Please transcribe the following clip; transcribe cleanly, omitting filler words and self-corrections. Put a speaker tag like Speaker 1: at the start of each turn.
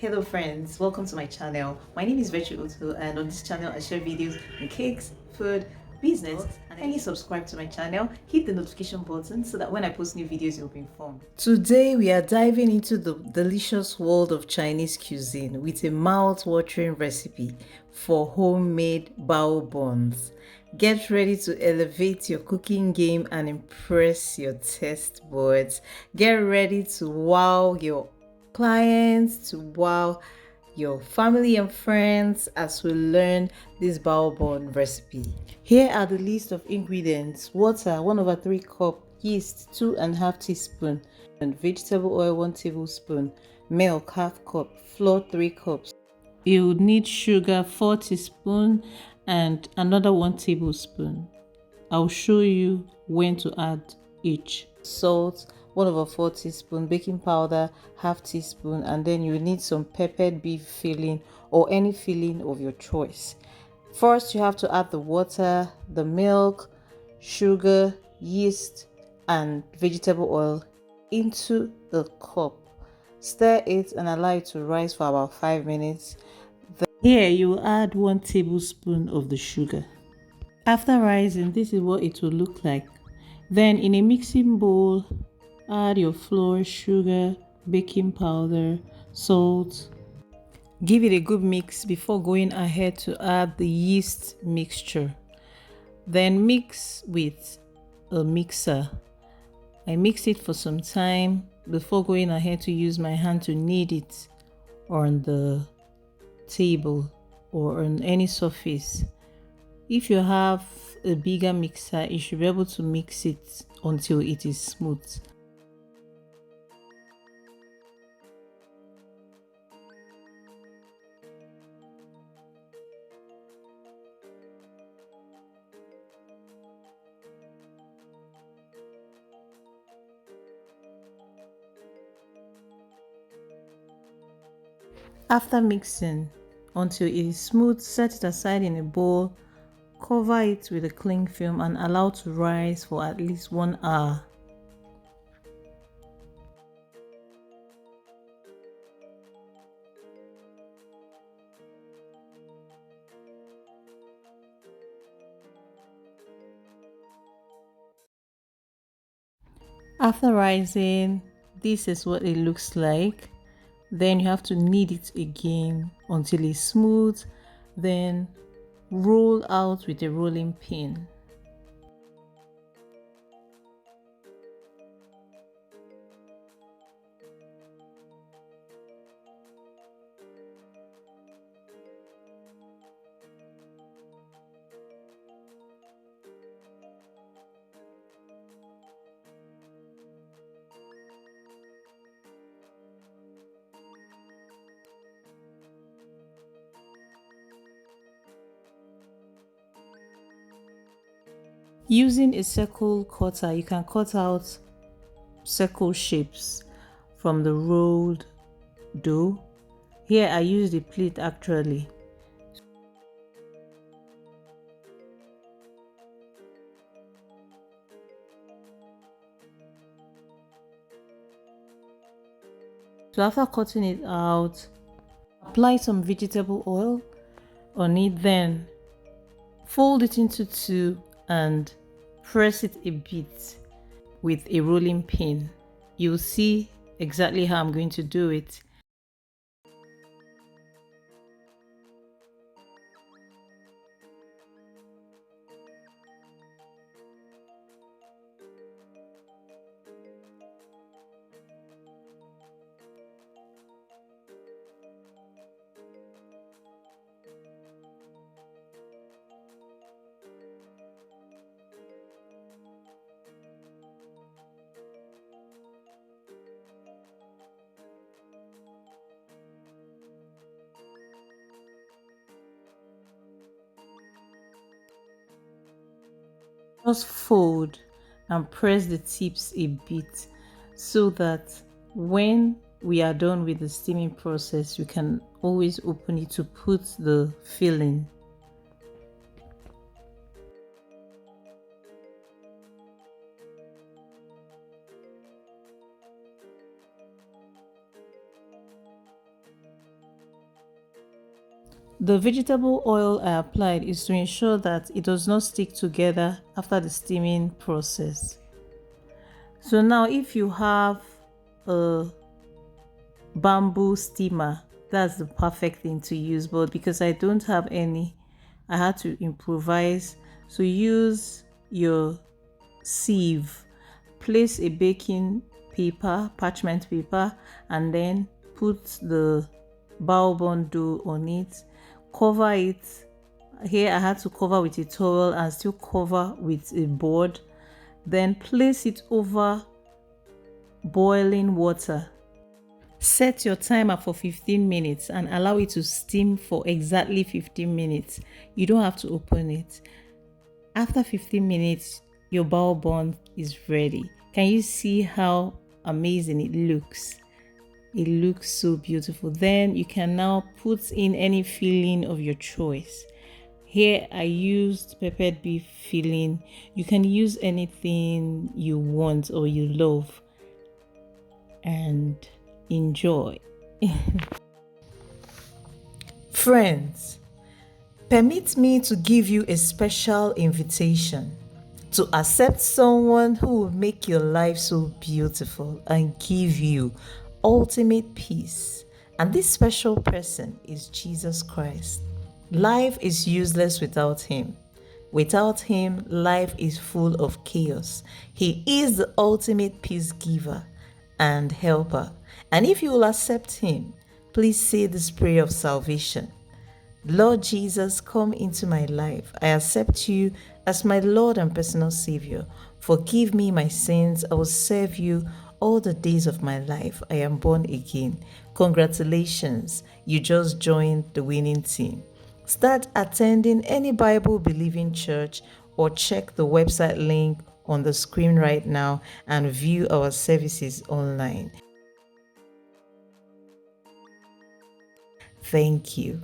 Speaker 1: Hello friends, welcome to my channel. My name is Baci BAO, and on this channel I share videos on cakes, food, business, and kindly subscribe to my channel, hit the notification button so that when I post new videos you'll be informed. Today we are diving into the delicious world of Chinese cuisine with a mouth-watering recipe for homemade bao buns. Get ready to elevate your cooking game and impress your taste buds. Get ready to wow your clients, to wow your family and friends as we learn this bao bun recipe. Here are the list of ingredients: water 1/3 cup, yeast 2.5 teaspoon, and vegetable oil 1 tablespoon, milk 1/2 cup, flour 3 cups. You would need sugar 4 teaspoon and another 1 tablespoon. I'll show you when to add each. Salt 1/4 teaspoon, baking powder 1/2 teaspoon, and then you need some peppered beef filling or any filling of your choice. First you have to add the water, the milk, sugar, yeast, and vegetable oil into the cup. Stir it and allow it to rise for about 5 minutes. Here you will add 1 tablespoon of the sugar. After rising, this is what it will look like. Then in a mixing bowl, add your flour, sugar, baking powder, salt. Give it a good mix before going ahead to add the yeast mixture. Then mix with a mixer. I mix it for some time before going ahead to use my hand to knead it on the table or on any surface. If you have a bigger mixer, you should be able to mix it until it is smooth. After mixing until it is smooth, set it aside in a bowl, cover it with a cling film and allow to rise for at least 1 hour. After rising, this is what it looks like. Then you have to knead it again until it's smooth, then roll out with a rolling pin. Using a circle cutter, you can cut out circle shapes from the rolled dough. Here I used a plate actually. So after cutting it out, apply some vegetable oil on it, then fold it into two and press it a bit with a rolling pin. You'll see exactly how I'm going to do it. Just fold and press the tips a bit so that when we are done with the steaming process, you can always open it to put the filling. The vegetable oil I applied is to ensure that it does not stick together after the steaming process. So now if you have a bamboo steamer, that's the perfect thing to use, but because I don't have any, I had to improvise. So use your sieve, place a baking paper, parchment paper, and then put the bao bun dough on it, cover it. Here I had to cover with a towel and still cover with a board, then place it over boiling water. Set your timer for 15 minutes and allow it to steam for exactly 15 minutes. You don't have to open it. After 15 minutes, your bao bun is ready. Can you see how amazing it looks? It looks so beautiful. Then you can now put in any filling of your choice. Here I used peppered beef filling. You can use anything you want or you love, and enjoy. Friends, permit me to give you a special invitation to accept someone who will make your life so beautiful and give you ultimate peace. And this special person is Jesus Christ. Life is useless without him. Without him, life is full of chaos. He is the ultimate peace giver and helper. And if you will accept him, please say this prayer of salvation. Lord Jesus, come into my life. I accept you as my Lord and personal Savior. Forgive me my sins. I will serve you all the days of my life. I am born again. Congratulations, you just joined the winning team. Start attending any Bible-believing church or check the website link on the screen right now and view our services online. Thank you.